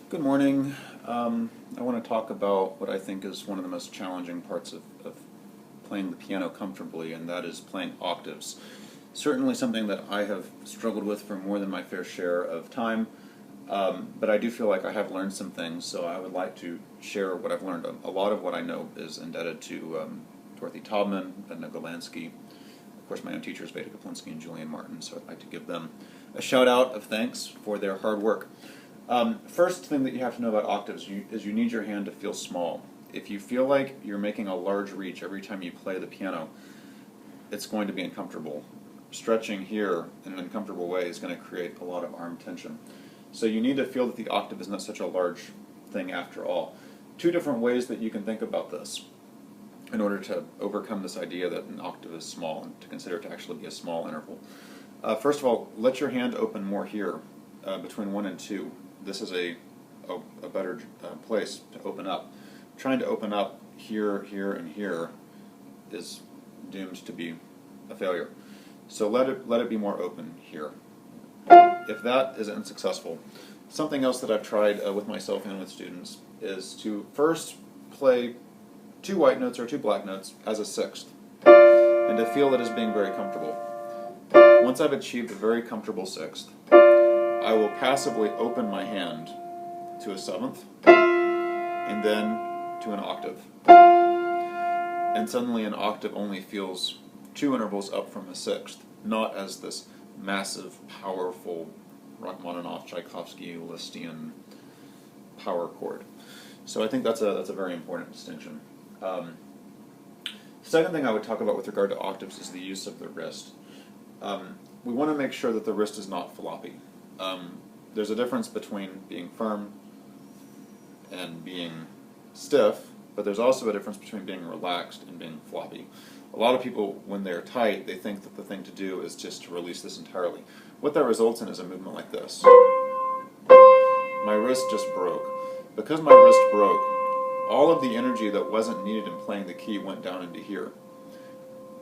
Good morning. I want to talk about what I think is one of the most challenging parts of playing the piano comfortably, and that is playing octaves. Certainly something that I have struggled with for more than my fair share of time, but I do feel like I have learned some things, so I would like to share what I've learned. A lot of what I know is indebted to Dorothy Taubman, Edna Golandsky, of course my own teachers, Veda, Kaplinsky, and Julian Martin, so I'd like to give them a shout out of thanks for their hard work. First thing that you have to know about octaves is you need your hand to feel small. If you feel like you're making a large reach every time you play the piano, it's going to be uncomfortable. Stretching here in an uncomfortable way is going to create a lot of arm tension. So you need to feel that the octave is not such a large thing after all. Two different ways that you can think about this in order to overcome this idea that an octave is small and to consider it to actually be a small interval. First of all, let your hand open more here between 1 and 2. This is a better place to open up. Trying to open up here, here, and here is doomed to be a failure. So let it be more open here. If that is unsuccessful, something else that I've tried with myself and with students is to first play 2 white notes or 2 black notes as a sixth, and to feel it as being very comfortable. Once I've achieved a very comfortable sixth, I will passively open my hand to a 7th, and then to an octave. And suddenly an octave only feels 2 intervals up from a 6th, not as this massive, powerful Rachmaninoff, Tchaikovsky, Lisztian power chord. So I think that's a very important distinction. Second thing I would talk about with regard to octaves is the use of the wrist. We want to make sure that the wrist is not floppy. There's a difference between being firm and being stiff, but there's also a difference between being relaxed and being floppy. A lot of people, when they're tight, they think that the thing to do is just to release this entirely. What that results in is a movement like this. My wrist just broke. Because my wrist broke, all of the energy that wasn't needed in playing the key went down into here.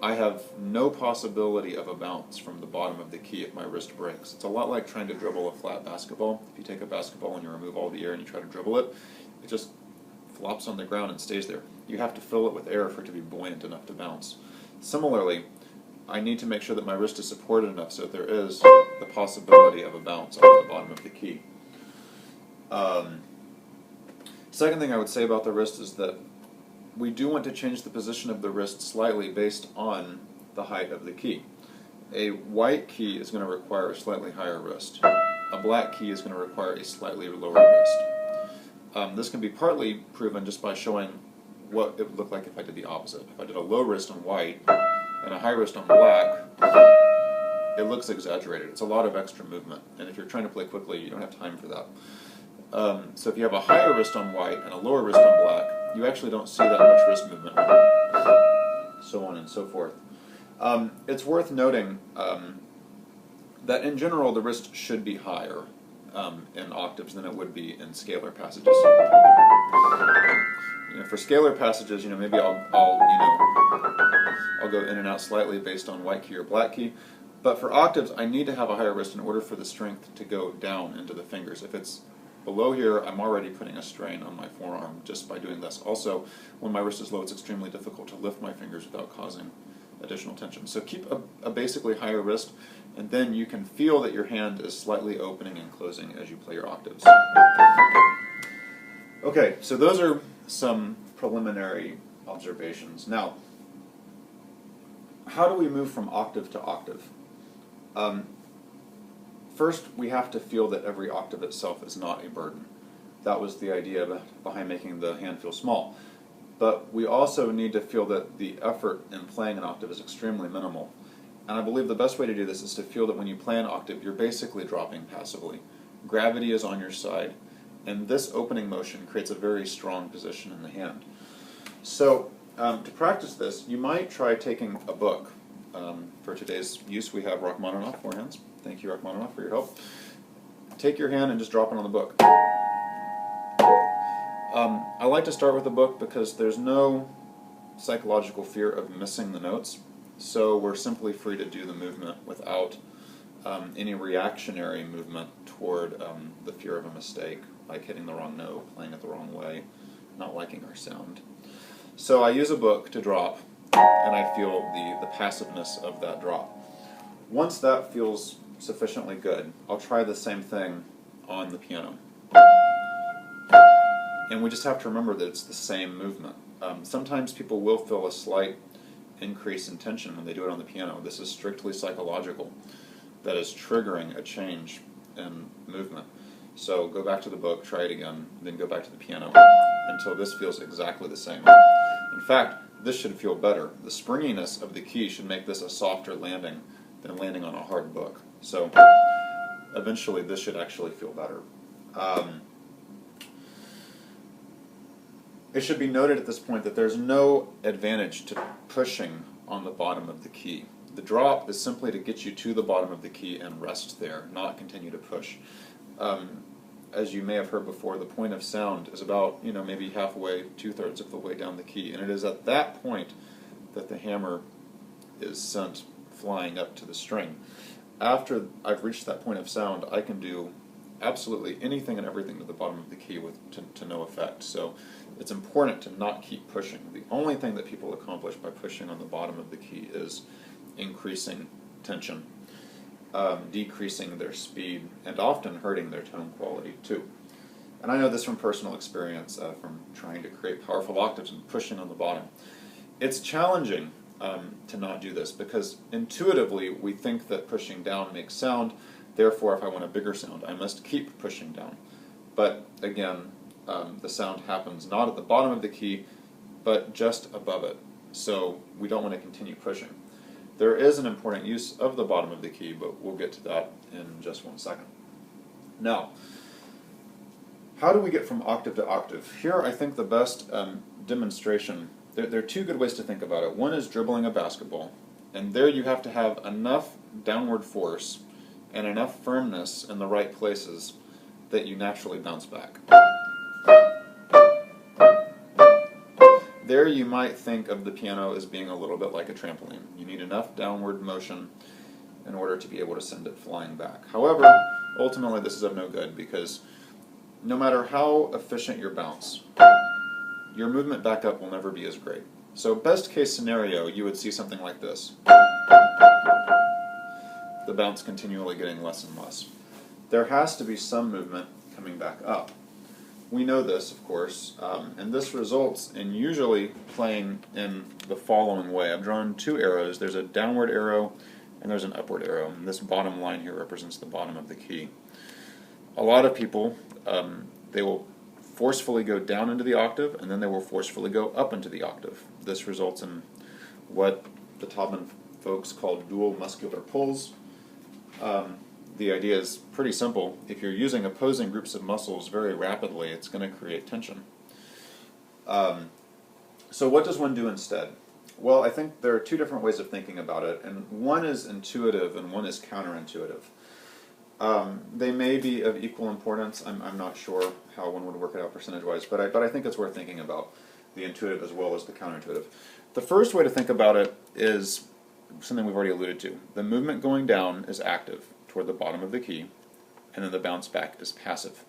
I have no possibility of a bounce from the bottom of the key if my wrist breaks. It's a lot like trying to dribble a flat basketball. If you take a basketball and you remove all the air and you try to dribble it, it just flops on the ground and stays there. You have to fill it with air for it to be buoyant enough to bounce. Similarly, I need to make sure that my wrist is supported enough so that there is the possibility of a bounce off the bottom of the key. Second thing I would say about the wrist is that we do want to change the position of the wrist slightly based on the height of the key. A white key is going to require a slightly higher wrist. A black key is going to require a slightly lower wrist. This can be partly proven just by showing what it would look like if I did the opposite. If I did a low wrist on white and a high wrist on black, it looks exaggerated. It's a lot of extra movement, and if you're trying to play quickly, you don't have time for that. So if you have a higher wrist on white and a lower wrist on black, you actually don't see that much wrist movement, so on and so forth. It's worth noting that in general the wrist should be higher in octaves than it would be in scalar passages. For scalar passages, maybe I'll go in and out slightly based on white key or black key. But for octaves, I need to have a higher wrist in order for the strength to go down into the fingers. If it's below here, I'm already putting a strain on my forearm just by doing this. Also, when my wrist is low, it's extremely difficult to lift my fingers without causing additional tension. So keep a basically higher wrist, and then you can feel that your hand is slightly opening and closing as you play your octaves. Okay, so those are some preliminary observations. Now, how do we move from octave to octave? First, we have to feel that every octave itself is not a burden. That was the idea behind making the hand feel small. But we also need to feel that the effort in playing an octave is extremely minimal. And I believe the best way to do this is to feel that when you play an octave, you're basically dropping passively. Gravity is on your side, and this opening motion creates a very strong position in the hand. So, to practice this, you might try taking a book. For today's use, we have Rachmaninoff forehands. Thank you, Rachmaninoff, for your help. Take your hand and just drop it on the book. I like to start with the book because there's no psychological fear of missing the notes, so we're simply free to do the movement without any reactionary movement toward the fear of a mistake, like hitting the wrong note, playing it the wrong way, not liking our sound. So I use a book to drop, and I feel the passiveness of that drop. Once that feels sufficiently good, I'll try the same thing on the piano. And we just have to remember that it's the same movement. Sometimes people will feel a slight increase in tension when they do it on the piano. This is strictly psychological. That is triggering a change in movement. So go back to the book, try it again, then go back to the piano until this feels exactly the same. In fact, this should feel better. The springiness of the key should make this a softer landing than landing on a hard book. So eventually this should actually feel better. It should be noted at this point that there's no advantage to pushing on the bottom of the key. The drop is simply to get you to the bottom of the key and rest there, not continue to push. As you may have heard before, the point of sound is about, maybe halfway, 2/3 of the way down the key, and it is at that point that the hammer is sent flying up to the string. After I've reached that point of sound, I can do absolutely anything and everything to the bottom of the key to no effect. So it's important to not keep pushing. The only thing that people accomplish by pushing on the bottom of the key is increasing tension, decreasing their speed, and often hurting their tone quality too. And I know this from personal experience, from trying to create powerful octaves and pushing on the bottom. It's challenging to not do this because intuitively we think that pushing down makes sound. Therefore, if I want a bigger sound, I must keep pushing down. But again, the sound happens not at the bottom of the key, but just above it. So we don't want to continue pushing. There is an important use of the bottom of the key, but we'll get to that in just one second. Now, how do we get from octave to octave? Here I think the best demonstration, there are two good ways to think about it. One is dribbling a basketball, and there you have to have enough downward force and enough firmness in the right places that you naturally bounce back. There you might think of the piano as being a little bit like a trampoline. You need enough downward motion in order to be able to send it flying back. However, ultimately this is of no good because no matter how efficient your bounce, your movement back up will never be as great. So best case scenario, you would see something like this. The bounce continually getting less and less. There has to be some movement coming back up. We know this, of course, and this results in usually playing in the following way. I've drawn two arrows. There's a downward arrow and there's an upward arrow, and this bottom line here represents the bottom of the key. A lot of people, they will forcefully go down into the octave and then they will forcefully go up into the octave. This results in what the Taubman folks call dual muscular pulls. The idea is pretty simple. If you're using opposing groups of muscles very rapidly, it's going to create tension. So what does one do instead? Well, I think there are two different ways of thinking about it, and one is intuitive and one is counterintuitive. They may be of equal importance. I'm not sure how one would work it out percentage-wise, but I think it's worth thinking about the intuitive as well as the counterintuitive. The first way to think about it is something we've already alluded to. The movement going down is active toward the bottom of the key, and then the bounce back is passive.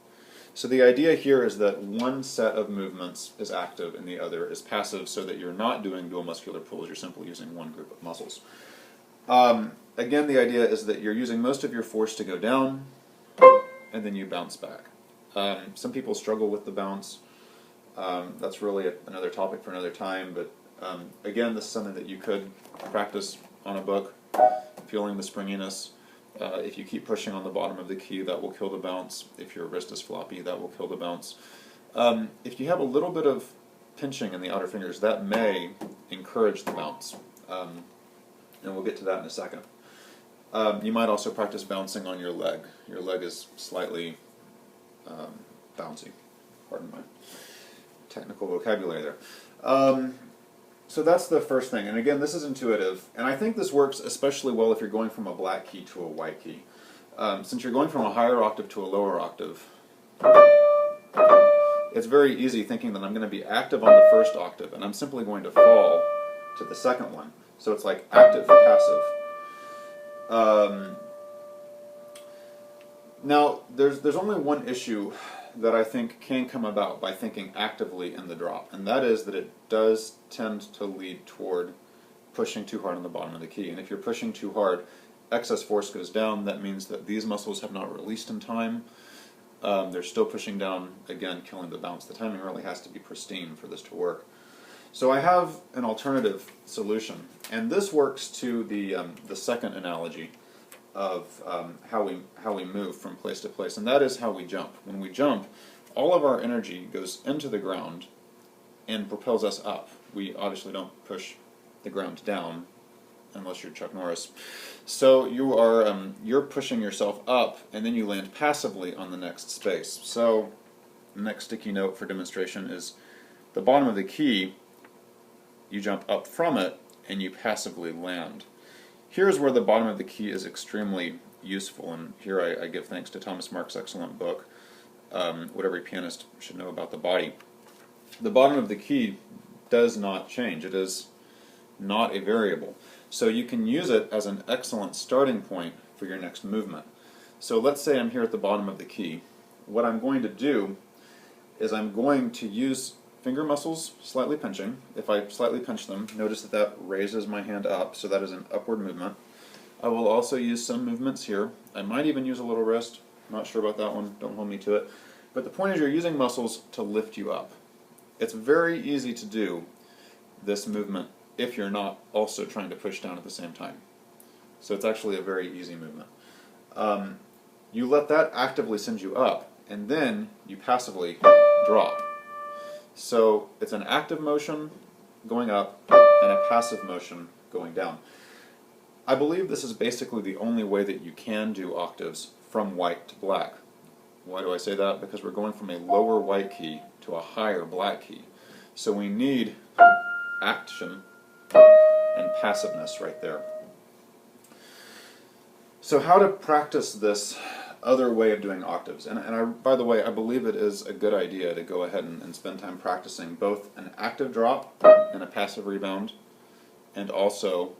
So the idea here is that one set of movements is active and the other is passive, so that you're not doing dual muscular pulls, you're simply using one group of muscles. Again, the idea is that you're using most of your force to go down, and then you bounce back. Some people struggle with the bounce. That's really another topic for another time, but again, this is something that you could practice on a book, feeling the springiness. If you keep pushing on the bottom of the key, that will kill the bounce. If your wrist is floppy, that will kill the bounce. If you have a little bit of pinching in the outer fingers, that may encourage the bounce. And we'll get to that in a second. You might also practice bouncing on your leg. Your leg is slightly bouncy. Pardon my technical vocabulary there. So that's the first thing, and again, this is intuitive, and I think this works especially well if you're going from a black key to a white key. Since you're going from a higher octave to a lower octave, it's very easy thinking that I'm going to be active on the first octave, and I'm simply going to fall to the second one. So it's like active, passive. Now, there's only one issue that I think can come about by thinking actively in the drop, and that is that it does tend to lead toward pushing too hard on the bottom of the key. And if you're pushing too hard, excess force goes down. That means that these muscles have not released in time. They're still pushing down, again, killing the bounce. The timing really has to be pristine for this to work. So I have an alternative solution, and this works to the second analogy of how we move from place to place, and that is how we jump. When we jump, all of our energy goes into the ground and propels us up. We obviously don't push the ground down unless you're Chuck Norris. So you're pushing yourself up, and then you land passively on the next space. So the next sticky note for demonstration is the bottom of the key. You jump up from it, and you passively land. Here's where the bottom of the key is extremely useful, and here I give thanks to Thomas Mark's excellent book, What Every Pianist Should Know About the Body. The bottom of the key does not change. It is not a variable. So you can use it as an excellent starting point for your next movement. So let's say I'm here at the bottom of the key. What I'm going to do is I'm going to use finger muscles slightly pinching. If I slightly pinch them, notice that that raises my hand up, so that is an upward movement. I will also use some movements here. I might even use a little wrist. I'm not sure about that one, don't hold me to it. But the point is you're using muscles to lift you up. It's very easy to do this movement if you're not also trying to push down at the same time. So it's actually a very easy movement. You let that actively send you up, and then you passively drop. So it's an active motion going up and a passive motion going down. I believe this is basically the only way that you can do octaves from white to black. Why do I say that? Because we're going from a lower white key to a higher black key. So we need action and passiveness right there. So how to practice this other way of doing octaves? And by the way, I believe it is a good idea to go ahead and spend time practicing both an active drop and a passive rebound, and also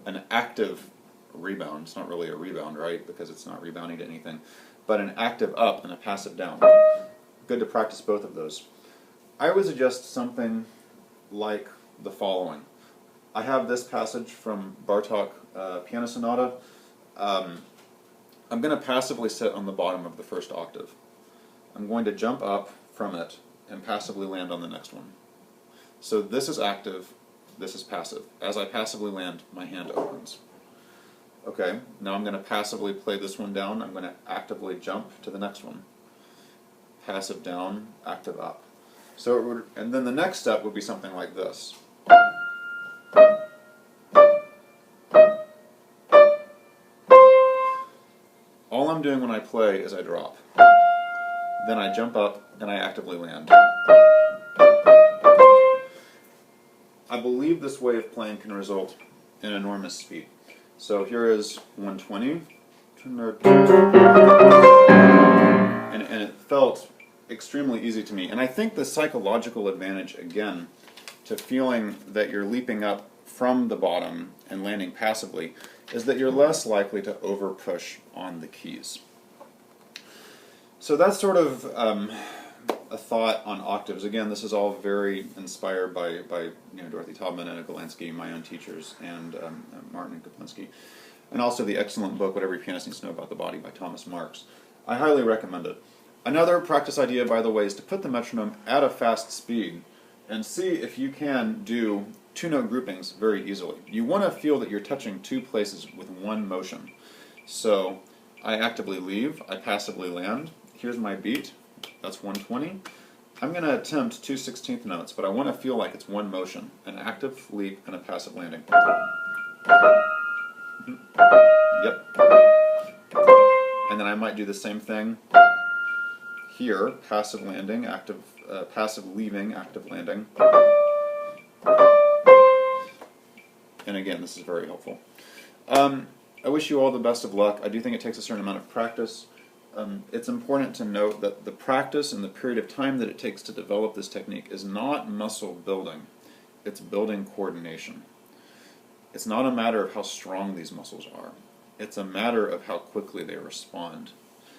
an active rebound. It's not really a rebound, right? Because it's not rebounding to anything. But an active up and a passive down. Good to practice both of those. I would suggest something like the following. I have this passage from Bartók Piano Sonata. I'm going to passively sit on the bottom of the first octave. I'm going to jump up from it and passively land on the next one. So this is active, this is passive. As I passively land, my hand opens. Okay, now I'm going to passively play this one down. I'm going to actively jump to the next one. Passive down, active up. So it would, and then the next step would be something like this. All I'm doing when I play is I drop. Then I jump up and I actively land. I believe this way of playing can result in enormous speed. So here is 120. And it felt extremely easy to me. And I think the psychological advantage, again, to feeling that you're leaping up from the bottom and landing passively is that you're less likely to over push on the keys. So that's sort of a thought on octaves. Again, this is all very inspired by Dorothy Taubman, Edna Golandsky, my own teachers, and Martin and Kaplinsky, and also the excellent book, What Every Pianist Needs to Know About the Body by Thomas Marks. I highly recommend it. Another practice idea, by the way, is to put the metronome at a fast speed and see if you can do two-note groupings very easily. You want to feel that you're touching two places with one motion. So I actively leave, I passively land. Here's my beat, that's 120. I'm going to attempt 2 16th notes, but I want to feel like it's one motion, an active leap and a passive landing. Yep. And then I might do the same thing here, passive landing, passive leaving, active landing. And again, this is very helpful. I wish you all the best of luck. I do think it takes a certain amount of practice. It's important to note that the practice and the period of time that it takes to develop this technique is not muscle building. It's building coordination. It's not a matter of how strong these muscles are. It's a matter of how quickly they respond